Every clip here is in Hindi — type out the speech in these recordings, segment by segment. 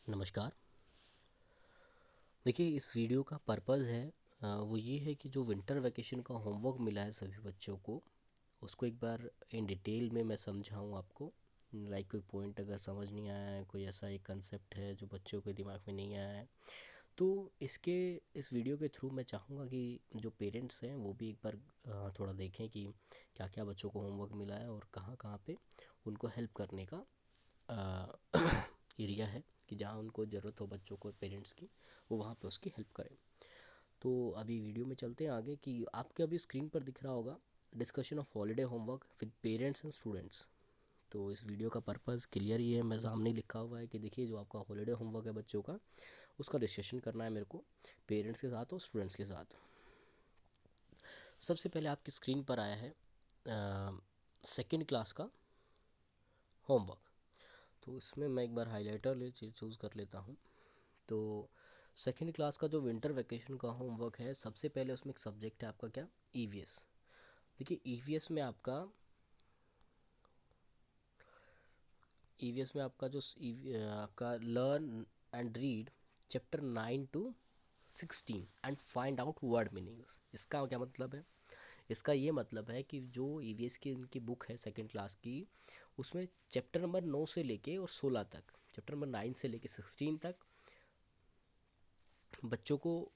नमस्कार। देखिए, इस वीडियो का पर्पज़ है वो ये है कि जो विंटर वैकेशन का होमवर्क मिला है सभी बच्चों को, उसको एक बार इन डिटेल में मैं समझाऊँ आपको। लाइक कोई पॉइंट अगर समझ नहीं आया है, कोई ऐसा एक कंसेप्ट है जो बच्चों के दिमाग में नहीं आया है, तो इस वीडियो के थ्रू मैं चाहूँगा कि जो पेरेंट्स हैं वो भी एक बार थोड़ा देखें कि क्या क्या बच्चों को होमवर्क मिला है और कहाँ कहाँ पे उनको हेल्प करने का एरिया है कि जहाँ उनको ज़रूरत हो बच्चों को, पेरेंट्स की, वो वहाँ पे उसकी हेल्प करें। तो अभी वीडियो में चलते हैं आगे कि आपके अभी स्क्रीन पर दिख रहा होगा discussion of holiday homework with parents and students. तो इस वीडियो का पर्पज़ क्लियर ही है, मैं सामने लिखा हुआ है कि देखिए जो आपका हॉलीडे होमवर्क है बच्चों का, उसका डिस्कशन करना है मेरे को पेरेंट्स के साथ और स्टूडेंट्स के साथ। सबसे पहले आपकी स्क्रीन पर आया है सेकेंड क्लास का होमवर्क। तो इसमें मैं एक बार हाईलाइटर ले चूज़ कर लेता हूँ। तो सेकेंड क्लास का जो विंटर वैकेशन का होमवर्क है, सबसे पहले उसमें एक सब्जेक्ट है आपका क्या, ईवीएस। देखिए ईवीएस में आपका आपका learn and read chapter 9 to 16 and find out word meanings. इसका क्या मतलब है? इसका ये मतलब है कि जो ईवीएस की इनकी बुक है सेकेंड क्लास की, उसमें चैप्टर नंबर 9 से लेके और 16 तक, चैप्टर नंबर 9 से लेके 16 तक बच्चों को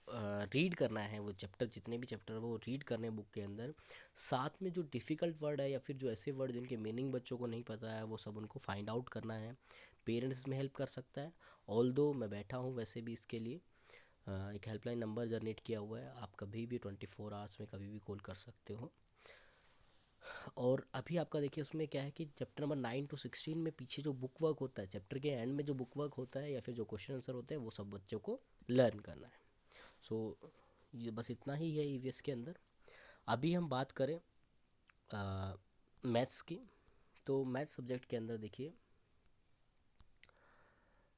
रीड करना है। वो चैप्टर, जितने भी चैप्टर है वो रीड करने हैं बुक के अंदर। साथ में जो डिफ़िकल्ट वर्ड है या फिर जो ऐसे वर्ड जिनके मीनिंग बच्चों को नहीं पता है, वो सब उनको फाइंड आउट करना है। पेरेंट्स में हेल्प कर सकता है। ऑल्दो मैं बैठा हूँ वैसे भी इसके लिए, एक हेल्पलाइन नंबर जनरेट किया हुआ है, आप कभी भी 24 आवर्स में कभी भी कॉल कर सकते हो। और अभी आपका देखिए उसमें क्या है कि चैप्टर नंबर 9 to 16 में पीछे जो बुक वर्क होता है, चैप्टर के एंड में जो बुक वर्क होता है या फिर जो क्वेश्चन आंसर होते हैं, वो सब बच्चों को लर्न करना है। सो ये बस इतना ही है ईवीएस के अंदर। अभी हम बात करें मैथ्स की। तो मैथ्स सब्जेक्ट के अंदर देखिए,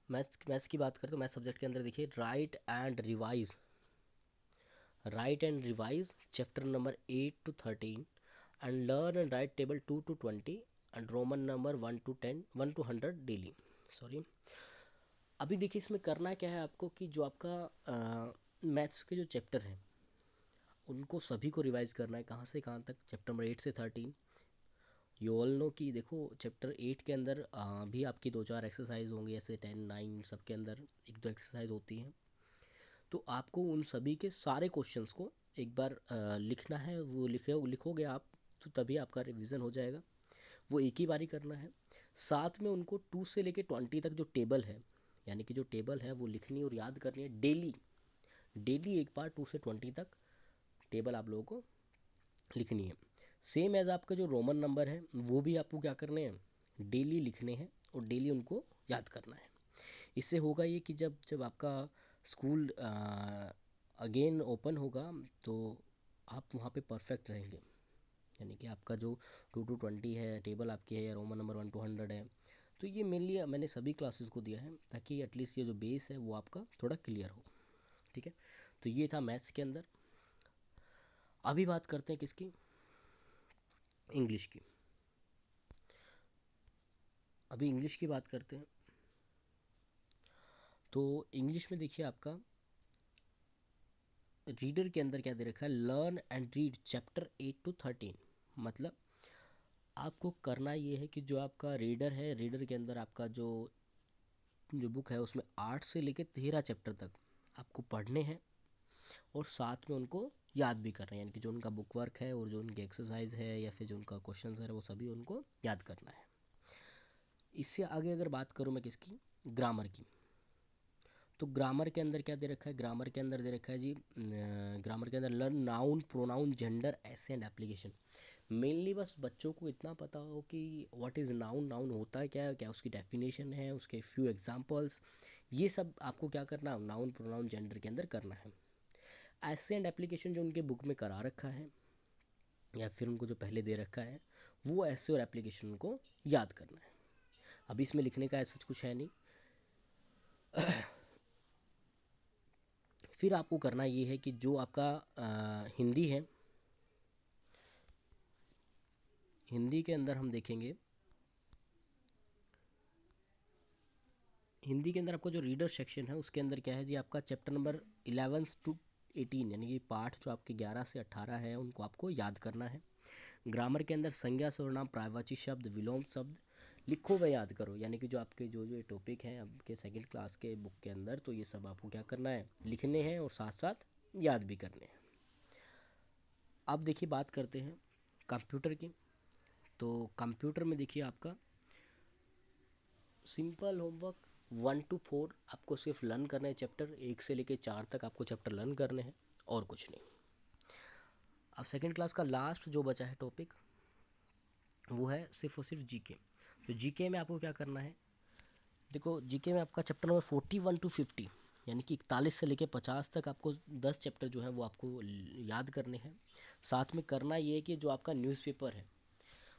मैथ्स की बात करें तो मैथ्स सब्जेक्ट के अंदर देखिए right and revise chapter number 8 to 13 and learn and right table 2 to 20 and Roman number 1 to 100 daily. Sorry, अभी देखिए इसमें करना क्या है आपको कि जो आपका मैथ्स के जो चैप्टर हैं उनको सभी को रिवाइज करना है। कहाँ से कहाँ तक? चैप्टर नंबर 8 से 13। यू ऑल नो कि देखो चैप्टर 8 के अंदर भी आपकी 2-4 एक्सरसाइज होंगी, ऐसे 10, 9 सब के अंदर 1-2 एक्सरसाइज होती हैं। तो आपको उन सभी के सारे क्वेश्चंस को एक बार लिखना है। वो लिखोगे आप तो तभी आपका रिवीजन हो जाएगा। वो एक ही बारी करना है। साथ में उनको 2 से लेके 20 तक जो टेबल है, यानी कि जो टेबल है वो लिखनी और याद करनी है डेली। डेली एक बार 2 से 20 तक टेबल आप लोगों को लिखनी है। सेम एज आपका जो रोमन नंबर है वो भी आपको क्या करने हैं, डेली लिखने हैं और डेली उनको याद करना है। इससे होगा ये कि जब जब आपका स्कूल अगेन ओपन होगा तो आप वहाँ पे परफेक्ट रहेंगे। यानी कि आपका जो 2 to 20 है टेबल आपकी है, या रोमन नंबर 1 to 100 है, तो ये मेनली मैंने सभी क्लासेस को दिया है ताकि एटलीस्ट ये जो बेस है वो आपका थोड़ा क्लियर हो। ठीक है, तो ये था मैथ्स के अंदर। अभी बात करते हैं किसकी, इंग्लिश की। अभी इंग्लिश की बात करते हैं। तो इंग्लिश में देखिए आपका रीडर के अंदर क्या दे रखा है, learn and read chapter 8 to 13। मतलब आपको करना ये है कि जो आपका रीडर है, रीडर के अंदर आपका जो जो बुक है उसमें 8 से लेकर 13 चैप्टर तक आपको पढ़ने हैं और साथ में उनको याद भी करना है। यानी कि जो उनका बुक वर्क है और जो उनकी एक्सरसाइज है या फिर जो उनका क्वेश्चन है वो सभी उनको याद करना है। इससे आगे अगर बात करूँ मैं किसकी, ग्रामर की। तो ग्रामर के अंदर क्या दे रखा है, ग्रामर के अंदर दे रखा है जी, ग्रामर के अंदर learn noun pronoun gender essay and application. Mainly बस बच्चों को इतना पता हो कि व्हाट इज़ नाउन, नाउन होता है क्या, क्या उसकी डेफिनेशन है, उसके फ्यू एग्जांपल्स, ये सब आपको क्या करना है, नाउन प्रोनाउन जेंडर के अंदर करना है। एसे एंड एप्लीकेशन जो उनके बुक में करा रखा है या फिर उनको जो पहले दे रखा है, वो ऐसे और एप्लीकेशन को याद करना है। अभी इसमें लिखने का ऐसा कुछ है नहीं। फिर आपको करना ये है कि जो आपका हिंदी है, हिंदी के अंदर हम देखेंगे हिंदी के अंदर आपको जो रीडर सेक्शन है उसके अंदर क्या है जी, आपका चैप्टर नंबर 11 टू 18 यानी कि पाठ जो आपके 11 से 18 है उनको आपको याद करना है। ग्रामर के अंदर संज्ञा, सर्वनाम, पर्यायवाची शब्द, विलोम शब्द लिखो व याद करो, यानी कि जो आपके जो जो टॉपिक हैं आपके सेकंड क्लास के बुक के अंदर, तो ये सब आपको क्या करना है, लिखने हैं और साथ साथ याद भी करने हैं। अब देखिए बात करते हैं कंप्यूटर की। तो कंप्यूटर में देखिए आपका सिंपल होमवर्क 1 to 4 आपको सिर्फ लर्न करना है, चैप्टर 1 से लेके 4 तक आपको चैप्टर लर्न करने हैं और कुछ नहीं। अब सेकंड क्लास का लास्ट जो बचा है टॉपिक वो है सिर्फ और सिर्फ जीके। तो जीके में आपको क्या करना है, देखो जीके में आपका चैप्टर नंबर 41 to 50 यानी कि 41 से लेके 50 तक आपको 10 चैप्टर जो है वो आपको याद करने हैं। साथ में करना ये है कि जो आपका न्यूज़पेपर है,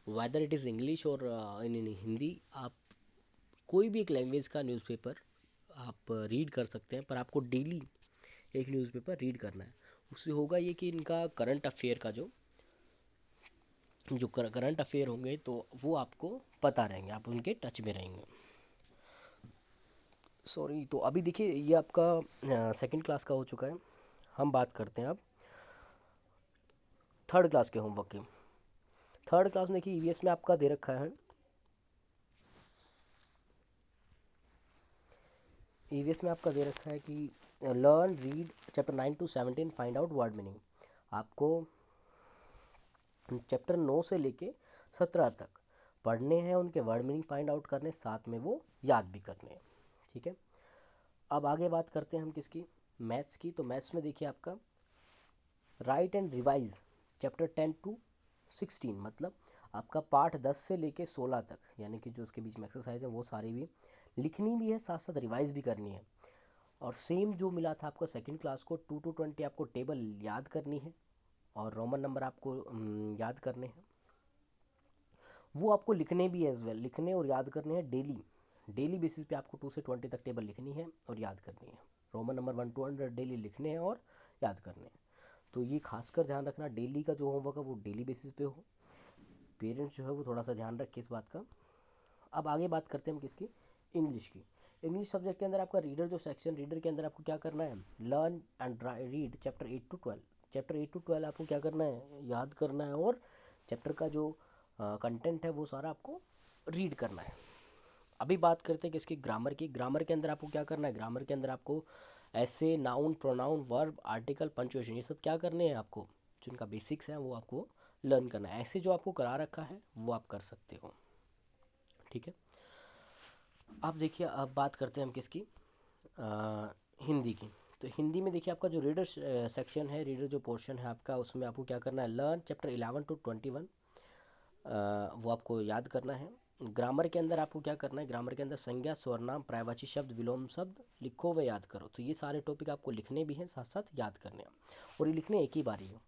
वेदर इट इज़ इंग्लिश और इन हिंदी, आप कोई भी एक लैंग्वेज का न्यूज़पेपर आप रीड कर सकते हैं, पर आपको डेली एक न्यूज़पेपर रीड करना है। उससे होगा ये कि इनका करंट अफेयर का जो करंट अफेयर होंगे तो वो आपको पता रहेंगे, आप उनके टच में रहेंगे। सॉरी, तो अभी देखिए ये आपका सेकंड क्लास का हो चुका है। हम बात करते हैं अब थर्ड क्लास के होमवर्क की। थर्ड क्लास में देखिए ईवीएस में आपका दे रखा है, ईवीएस में आपका दे रखा है कि learn read chapter 9 to 17 find out word meaning. आपको चैप्टर 9 से लेके 17 तक पढ़ने हैं, उनके वर्ड मीनिंग फाइंड आउट करने, साथ में वो याद भी करने हैं। ठीक है, अब आगे बात करते हैं हम किसकी, मैथ्स की। तो मैथ्स में देखिए आपका right and revise chapter 10 to 16, मतलब आपका पाठ 10 से लेके 16 तक, यानी कि जो उसके बीच में एक्सरसाइज है वो सारी भी लिखनी भी है, साथ साथ रिवाइज भी करनी है। और सेम जो मिला था आपको सेकंड क्लास को 2 to 20 आपको टेबल याद करनी है और रोमन नंबर आपको याद करने हैं, वो आपको लिखने भी है एज वेल, लिखने और याद करने हैं डेली। डेली बेसिस पे आपको 2 से 20 तक टेबल लिखनी है और याद करनी है। रोमन नंबर 1 to 100 डेली लिखने हैं और याद करने हैं। तो ये खासकर ध्यान रखना, डेली का जो होमवर्क है वो डेली बेसिस पे हो। पेरेंट्स जो है वो थोड़ा सा ध्यान रखें इस बात का। अब आगे बात करते हैं हम किसकी, इंग्लिश की। इंग्लिश सब्जेक्ट के अंदर आपका रीडर जो सेक्शन, रीडर के अंदर आपको क्या करना है, learn and read chapter 8 to 12। Chapter 8 to 12 आपको क्या करना है, याद करना है और चैप्टर का जो कंटेंट है वो सारा आपको रीड करना है। अभी बात करते हैं किसकी, ग्रामर की। ग्रामर के अंदर आपको क्या करना है, ग्रामर के अंदर आपको ऐसे, noun, pronoun, verb, article, punctuation, ये सब क्या करने हैं आपको, जिनका बेसिक्स है वो आपको लर्न करना है। ऐसे जो आपको करा रखा है वो आप कर सकते हो। ठीक है, अब देखिए अब बात करते हैं हम किसकी, हिंदी की। तो हिंदी में देखिए आपका जो रीडर सेक्शन है, रीडर जो पोर्शन है आपका, उसमें आपको क्या करना है, लर्न चैप्टर 11 to 21 वो आपको याद करना है। ग्रामर के अंदर आपको क्या करना है, ग्रामर के अंदर संज्ञा, सर्वनाम, पर्यायवाची शब्द, विलोम शब्द लिखो व याद करो। तो ये सारे टॉपिक आपको लिखने भी हैं, साथ साथ याद करने हैं, और ये लिखने एक ही बार ही हो।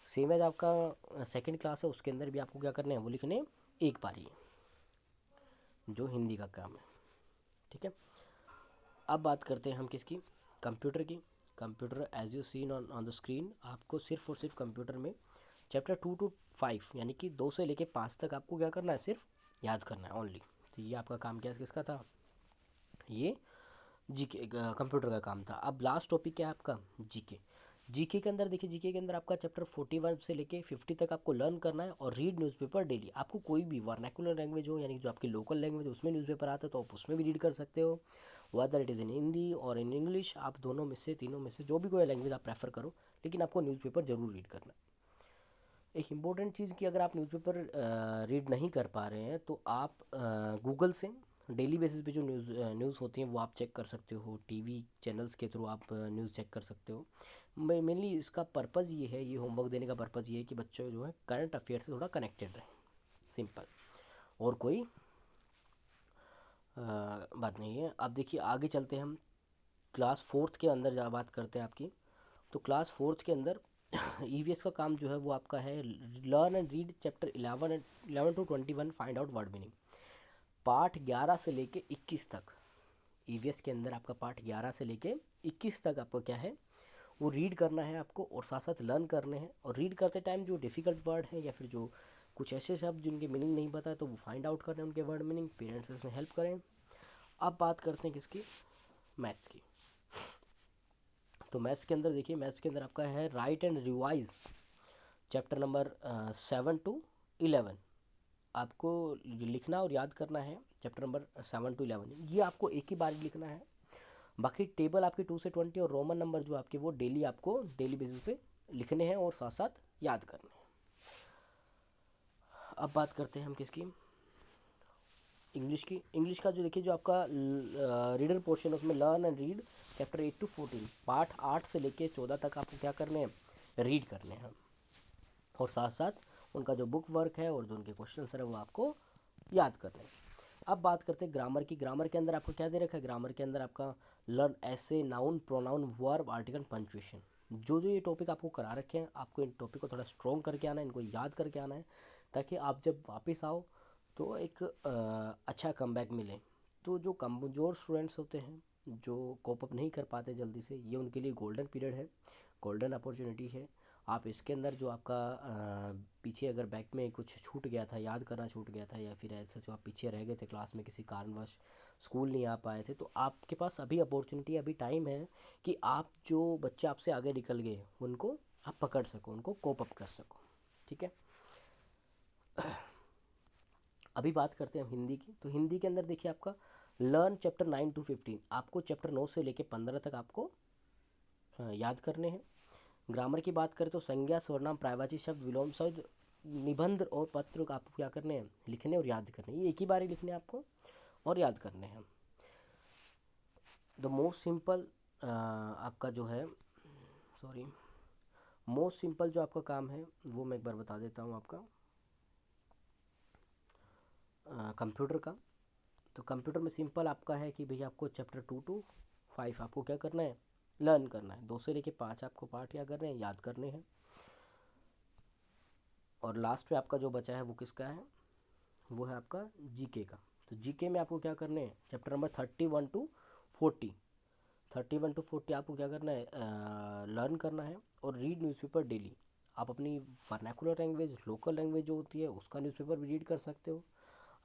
सेम एज आपका सेकंड क्लास है उसके अंदर भी आपको क्या करने हैं, वो लिखने एक बार ही, जो हिंदी का काम है। ठीक है, अब बात करते हैं हम किसकी, कंप्यूटर की। Computer as you seen on the screen, आपको सिर्फ और सिर्फ कंप्यूटर में चैप्टर 2 to 5 यानी कि 2 से लेके 5 तक आपको क्या करना है, सिर्फ याद करना है ओनली। तो ये आपका काम क्या किसका था, ये जीके कंप्यूटर का काम था। अब लास्ट टॉपिक क्या है आपका, जीके। जीके के अंदर देखिए, जीके के अंदर आपका चैप्टर 41 से लेके 50 तक आपको लर्न करना है और रीड न्यूज़पेपर डेली। आपको कोई भी वर्नाकुलर लैंग्वेज हो, यानी जो आपकी लोकल लैंग्वेज है उसमें न्यूज़पेपर आता है तो आप उसमें भी रीड कर सकते हो, whether it is in Hindi और इन इंग्लिश, आप दोनों में से, तीनों में से जो भी कोई लैंग्वेज आप प्रेफर करो, लेकिन आपको न्यूज़पेपर ज़रूर रीड करना है। एक इम्पोर्टेंट चीज़ कि अगर आप न्यूज़पेपर रीड नहीं कर पा रहे हैं तो आप गूगल से डेली बेसिस पे जो न्यूज़ होती हैं वो आप चेक कर सकते हो, टीवी चैनल्स के थ्रू आप न्यूज़ चेक कर सकते हो। मेनली इसका पर्पज़ ये है, ये होमवर्क देने का पर्पज़ ये है कि बच्चों जो है करंट अफेयर से थोड़ा कनेक्टेड रहे, सिंपल, और कोई बात नहीं है। अब देखिए आगे चलते हैं हम क्लास फोर्थ के अंदर जब बात करते हैं आपकी। तो क्लास फोर्थ के अंदर ईवीएस का काम जो है वो आपका है learn and read chapter 11 to 21 find out word meaning. पाठ 11 से लेके 21 तक, ईवीएस के अंदर आपका पाठ 11 से लेके 21 तक आपको क्या है, वो रीड करना है आपको और साथ साथ लर्न करने हैं। और रीड करते टाइम जो डिफ़िकल्ट वर्ड हैं या फिर जो कुछ ऐसे शब्द जिनके मीनिंग नहीं पता है तो वो फाइंड आउट करें उनके वर्ड मीनिंग, पेरेंट्स इसमें हेल्प करें। अब बात करते हैं किसकी, मैथ्स की। तो मैथ्स के अंदर देखिए, मैथ्स के अंदर आपका है right and revise chapter number 7 to 11। आपको लिखना और याद करना है चैप्टर नंबर 7 to 11, ये आपको एक ही बार लिखना है। बाकी टेबल आपकी 2 से 20 और रोमन नंबर जो आपके वो डेली आपको डेली बेसिस पे लिखने हैं और साथ साथ याद करने हैं। अब बात करते हैं हम किसकी, इंग्लिश की। इंग्लिश का जो देखिए, जो आपका रीडर पोर्शन है उसमें learn and read chapter 8 to 14, part 8 से लेके 14 तक आपको क्या करने हैं, रीड करने हैं, और साथ साथ उनका जो बुक वर्क है और जो उनके क्वेश्चन आंसर है वो आपको याद करने हैं। अब बात करते हैं ग्रामर की। ग्रामर के अंदर आपको क्या दे रखा है, ग्रामर के अंदर आपका लर्न ऐसे, noun, pronoun, verb, article, punctuation. जो जो ये टॉपिक आपको करा रखे हैं, आपको इन टॉपिक को थोड़ा स्ट्रॉन्ग करके आना है, इनको याद करके आना है, ताकि आप जब वापस आओ तो एक अच्छा कमबैक मिले। तो जो कमज़ोर स्टूडेंट्स होते हैं, जो कोप अप नहीं कर पाते जल्दी से, ये उनके लिए गोल्डन पीरियड है, गोल्डन अपॉर्चुनिटी है। आप इसके अंदर जो आपका पीछे अगर बैक में कुछ छूट गया था, याद करना छूट गया था, या फिर ऐसा जो आप पीछे रह गए थे क्लास में किसी कारणवश, स्कूल नहीं आ पाए थे, तो आपके पास अभी अपॉर्चुनिटी, अभी टाइम है कि आप जो बच्चे आपसे आगे निकल गए उनको आप पकड़ सको, उनको कोप अप कर सको। ठीक है, अभी बात करते हैं हम हिंदी की। तो हिंदी के अंदर देखिए आपका लर्न चैप्टर 9 to 15, आपको चैप्टर 9 से लेके 15 तक आपको याद करने हैं। ग्रामर की बात करें तो संज्ञा, सर्वनाम, पर्यायवाची शब्द, विलोम शब्द, निबंध और पत्र को आपको क्या करने हैं, लिखने और याद करने। ये एक ही बार ही लिखने हैं आपको और याद करने हैं। द मोस्ट सिंपल आपका जो है, सॉरी, मोस्ट सिंपल जो आपका काम है वो मैं एक बार बता देता हूँ आपका, कंप्यूटर का। तो कंप्यूटर में सिंपल आपका है कि भैया आपको चैप्टर 2 to 5 आपको क्या करना है, लर्न करना है। 2 से लेके 5 आपको पार्ट क्या करने हैं, याद करने हैं। और लास्ट में आपका जो बचा है वो किसका है, वो है आपका जीके का। तो जीके में आपको क्या करने हैं, चैप्टर नंबर 31 to 40, 31 to 40 आपको क्या करना है, लर्न करना है। और रीड न्यूज़पेपर डेली। आप अपनी वर्नाकुलर लैंग्वेज, लोकल लैंग्वेज जो होती है उसका न्यूज़पेपर भी रीड कर सकते हो।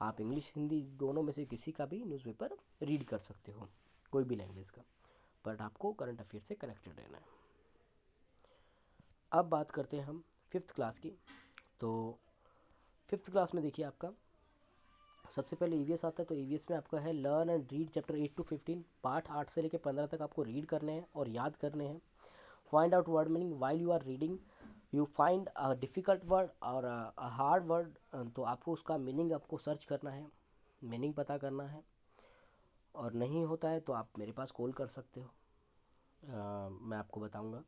आप इंग्लिश हिंदी दोनों में से किसी का भी न्यूज़पेपर रीड कर सकते हो, कोई भी लैंग्वेज का, बट आपको करंट अफेयर से कनेक्टेड रहना है। अब बात करते हैं हम 5th क्लास की। तो 5th क्लास में देखिए आपका सबसे पहले ईवीएस आता है। तो ईवीएस में आपका है learn and read chapter 8 to 15, part 8 से लेकर 15 तक आपको रीड करने हैं और याद करने हैं। Find out word meaning while you are reading, you find a difficult word or a hard word, तो आपको उसका मीनिंग आपको सर्च करना है, मीनिंग पता करना है। और नहीं होता है तो आप मेरे पास कॉल कर सकते हो, मैं आपको बताऊंगा।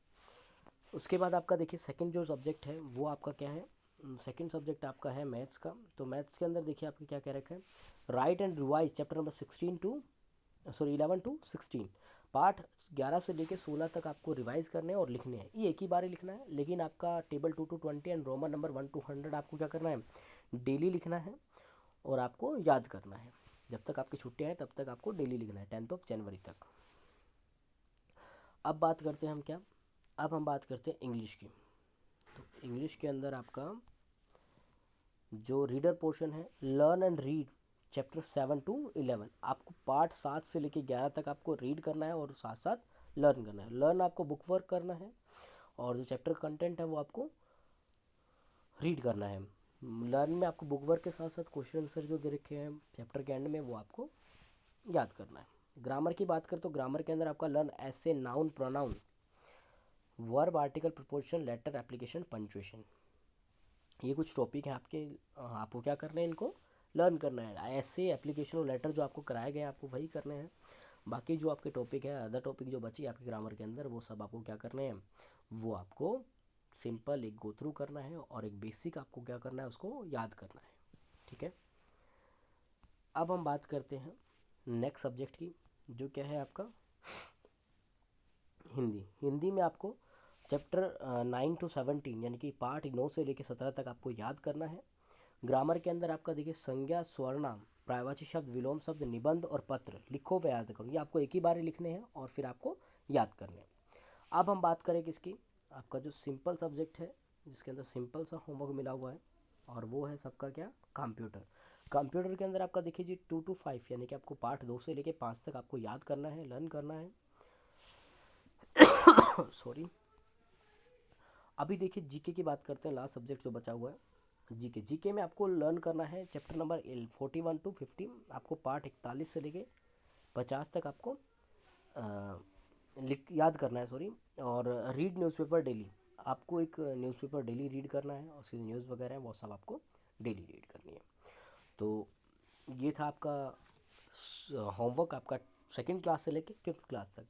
उसके बाद आपका देखिए सेकंड जो सब्जेक्ट है वो आपका क्या है, सेकंड सब्जेक्ट आपका है मैथ्स का। तो मैथ्स के अंदर देखिए आपके क्या कह रखा है, right and revise chapter number 11 to 16, part 11 से लेके 16 तक आपको रिवाइज करने हैं और लिखने हैं। ये एक ही बार ही लिखना है, लेकिन आपका table 2 to 20 and Roman number 1 to 100 आपको क्या करना है, डेली लिखना है और आपको याद करना है। जब तक आपकी छुट्टियाँ हैं तब तक आपको डेली लिखना है, 10 जनवरी तक। अब बात करते हैं हम क्या, अब हम बात करते हैं इंग्लिश की। तो इंग्लिश के अंदर आपका जो रीडर पोर्शन है, learn and read chapter 7 to 11, आपको पार्ट 7 से लेके 11 तक आपको रीड करना है और साथ साथ लर्न करना है। लर्न आपको बुक वर्क करना है और जो चैप्टर कंटेंट है वो आपको रीड करना है। लर्न में आपको बुक वर्क के साथ साथ क्वेश्चन आंसर जो दे रखे हैं चैप्टर के एंड में वो आपको याद करना है। ग्रामर की बात करें तो ग्रामर के अंदर आपका लर्न ऐसे, noun, pronoun, verb, article, preposition, letter, application, punctuation. ये कुछ टॉपिक हैं आपके, आपको क्या करना है, इनको लर्न करना है। ऐसे, एप्लीकेशन और लेटर जो आपको कराए गए हैं आपको वही करने हैं। बाकी जो आपके टॉपिक है, अदर टॉपिक जो बची आपके ग्रामर के अंदर, वो सब आपको क्या करने हैं, वो आपको सिंपल एक गो थ्रू करना है और एक बेसिक आपको क्या करना है, उसको याद करना है। ठीक है, अब हम बात करते हैं नेक्स्ट सब्जेक्ट की, जो क्या है आपका हिंदी। हिंदी में आपको चैप्टर 9 to 17 यानी कि पार्ट 9 से लेकर 17 तक आपको याद करना है। ग्रामर के अंदर आपका देखिए संज्ञा, स्वर्नाम, पर्यायवाची शब्द, विलोम शब्द, निबंध और पत्र, लिखो व याद करो, ये आपको एक ही बार ही लिखने हैं और फिर आपको याद करने हैं। अब हम बात करें किसकी, आपका जो सिंपल सब्जेक्ट है जिसके अंदर सिंपल सा होमवर्क मिला हुआ है, और वो है सबका क्या, कंप्यूटर। कंप्यूटर के अंदर आपका देखिए जी 2 to 5 यानी कि आपको पार्ट 2 से लेके 5 तक आपको याद करना है, लर्न करना है। सॉरी। अभी देखिए जीके की बात करते हैं, लास्ट सब्जेक्ट जो बचा हुआ है जीके। जीके में आपको लर्न करना है चैप्टर नंबर 41 to 50, आपको पार्ट 41 से लेके 50 तक आपको याद करना है, सॉरी। और रीड न्यूज़पेपर डेली, आपको एक न्यूज़पेपर डेली रीड करना है, और उसकी न्यूज़ वगैरह है वो सब आपको डेली रीड करनी है। तो ये था आपका होमवर्क, आपका सेकंड क्लास से लेके 5th क्लास तक।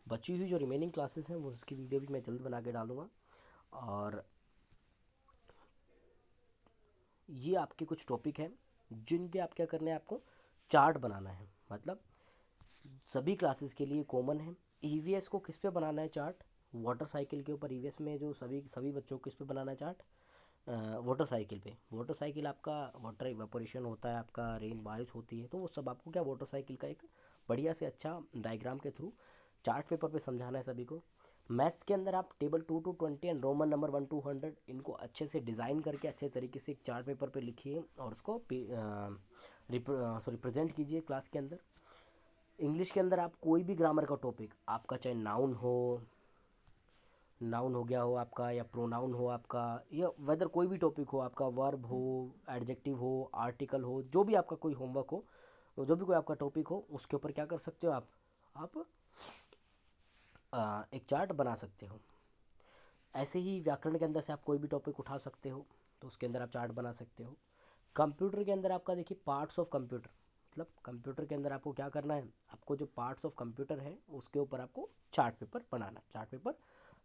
बची हुई जो रिमेनिंग क्लासेस हैं वो उसकी वीडियो भी मैं जल्द बना के डालूँगा। और ये आपके कुछ टॉपिक हैं जिनके आप क्या करने हैं, आपको चार्ट बनाना है, मतलब सभी क्लासेस के लिए कॉमन है। ईवीएस को किस पे बनाना है चार्ट? वाटर साइकिल के ऊपर। ईवीएस में जो सभी सभी बच्चों को किस पे बनाना है चार्ट? वाटर साइकिल पे। वाटर साइकिल आपका वाटर इवेपोरेशन होता है, आपका रेन बारिश होती है, तो वो सब आपको क्या वाटर साइकिल का एक बढ़िया से अच्छा डायग्राम के थ्रू चार्ट पेपर पे समझाना है सभी को। मैथ्स के अंदर आप table 2 to 20 and Roman number 1 to 100 इनको अच्छे से डिज़ाइन करके अच्छे तरीके से एक चार्ट पेपर पे लिखिए और उसको रिप्रेजेंट कीजिए क्लास के अंदर। इंग्लिश के अंदर आप कोई भी ग्रामर का टॉपिक आपका, चाहे नाउन हो गया हो आपका, या प्रोनाउन हो आपका, या वेदर कोई भी टॉपिक हो आपका, वर्ब हो, एडजेक्टिव हो, आर्टिकल हो, जो भी आपका कोई होमवर्क हो, जो भी कोई आपका टॉपिक हो, उसके ऊपर क्या कर सकते हो आप एक चार्ट बना सकते हो। ऐसे ही व्याकरण के अंदर से आप कोई भी टॉपिक उठा सकते हो, तो उसके अंदर आप चार्ट बना सकते हो। कंप्यूटर के अंदर आपका देखिए पार्ट्स ऑफ कंप्यूटर, मतलब कंप्यूटर के अंदर आपको क्या करना है, आपको जो पार्ट्स ऑफ कंप्यूटर है उसके ऊपर आपको चार्ट पेपर बनाना है, चार्ट पेपर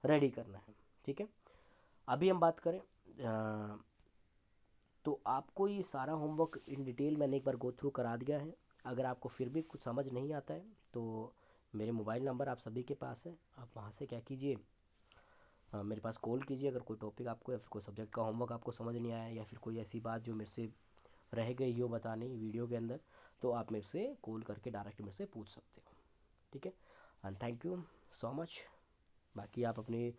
रेडी करना है, ठीक है। अभी हम बात करें तो आपको ये सारा होमवर्क इन डिटेल मैंने एक बार गो थ्रू करा दिया है। अगर आपको फिर भी कुछ समझ नहीं आता है तो मेरे मोबाइल नंबर आप सभी के पास है, आप वहाँ से क्या कीजिए, मेरे पास कॉल कीजिए। अगर कोई टॉपिक आपको या फिर कोई सब्जेक्ट का होमवर्क आपको समझ नहीं आया, या फिर कोई ऐसी बात जो मेरे से रह गई हो बतानी वीडियो के अंदर, तो आप मेरे से कॉल करके डायरेक्ट मेरे से पूछ सकते हो, ठीक है। And thank you so much. बाकी आप अपने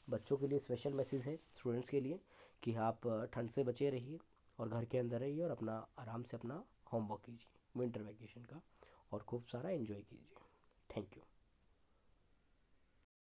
बच्चों के लिए स्पेशल मैसेज है स्टूडेंट्स के लिए कि आप ठंड से बचे रहिए और घर के अंदर रहिए और अपना आराम से अपना होमवर्क कीजिए विंटर वैकेशन का, और खूब सारा एंजॉय कीजिए। Thank you.